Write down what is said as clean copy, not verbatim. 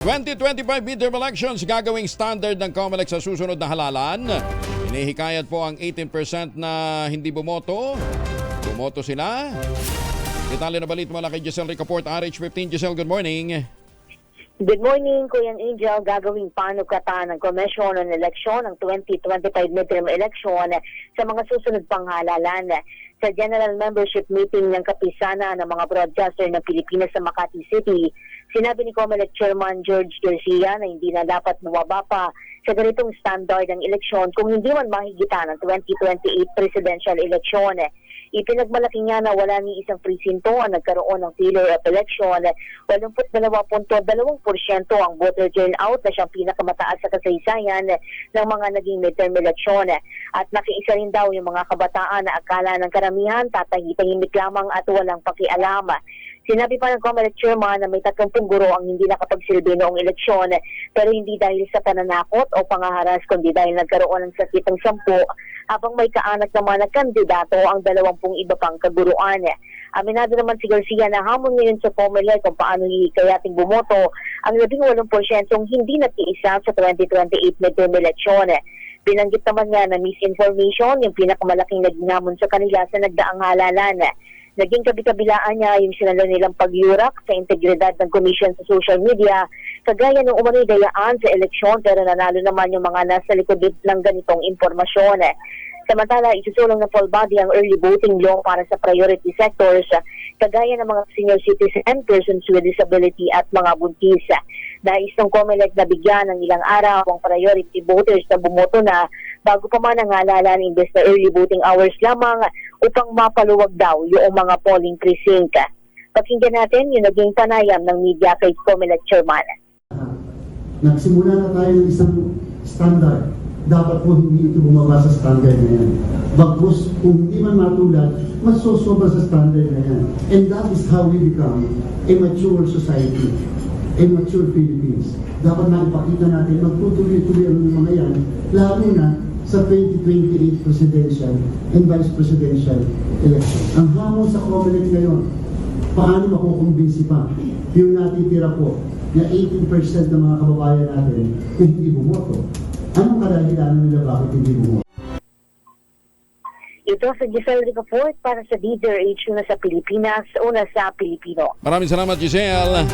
2025 midterm elections gagawing standard ng COMELEC sa susunod na halalan. Inihikayat po ang 18% na hindi bumoto. Bumoto sila. Detalye na balita mula kay Giselle Ricaport, RH15. Giselle, good morning. Good morning, Kuya Angel. Gagawing panukatan ng Komisyon ng Eleksyon ng 2025 midterm election sa mga susunod pang halalan. Sa General Membership Meeting ng Kapisana ng mga broadcaster ng Pilipinas sa Makati City, sinabi ni COMELEC Chairman George Garcia na hindi na dapat bumaba pa sa ganitong standard ng eleksyon kung hindi man mahigitan ng 2028 presidential election. Ipinagmalaki niya na wala ni isang presinto ang nagkaroon ng failure of election. 82.2% ang voter turnout na siyang pinakamataas sa kasaysayan ng mga naging midterm election. At nakiisa rin daw yung mga kabataan na akala ng karamihan tatahitahimik lamang at walang pakialam. Sinabi pa ng COMELEC Chairman na may 30 guro ang hindi nakapagsilbi noong eleksyon pero hindi dahil sa pananakot o pangaharas kundi dahil nagkaroon ng sakit ng 10 habang may kaanak naman na kandidato ang 20 iba pang kaguruan. Aminado naman si Garcia na hamon ngayon sa COMELEC kung paano hihikayating bumoto ang 18% hindi natiisa sa 2028 midterm election. Binanggit naman niya na misinformation yung pinakamalaking naging hamon sa kanila sa nagdaang halalan. Naging kabi-kabilaan niya yung sinalo nilang pagyurak sa integridad ng komisyon sa social media, kagaya ng umano'y dayaan sa eleksyon pero nanalo naman yung mga nasa likod ng ganitong impormasyon. Samantala, isusulong ng full body ang early voting law para sa priority sectors, kagaya ng mga senior citizen, persons with disability at mga buntis. Nais ng COMELEC na bigyan ng ilang araw ang priority voters na bumoto na bago pa man ang halalan imbes na early voting hours lamang upang mapaluwag daw yung mga polling precinct. Pakinggan natin yung naging panayam ng media kay COMELEC Chairman. Nagsimula na tayo ng isang standard. Dapat po hindi ito bumaba sa standard na yan. Bagkus, kung hindi man matulad, mas sosobra sa standard na yan. And that is how we become a mature society, a mature Philippines. Dapat na ipakita natin, magtutuloy-tuloy ang mga yan, lalo na sa 2028 presidential and vice presidential election. Ang hamon sa COMELEC ngayon, paano makukumbinsi pa yung natitira po na 18% ng mga kababayan natin na hindi bumoto? Anong kadahilan nila bakit hindi bumoto? Ito sa Giselle Ricaport para sa DZRH na sa Pilipinas, una sa Pilipino. Maraming salamat, Giselle.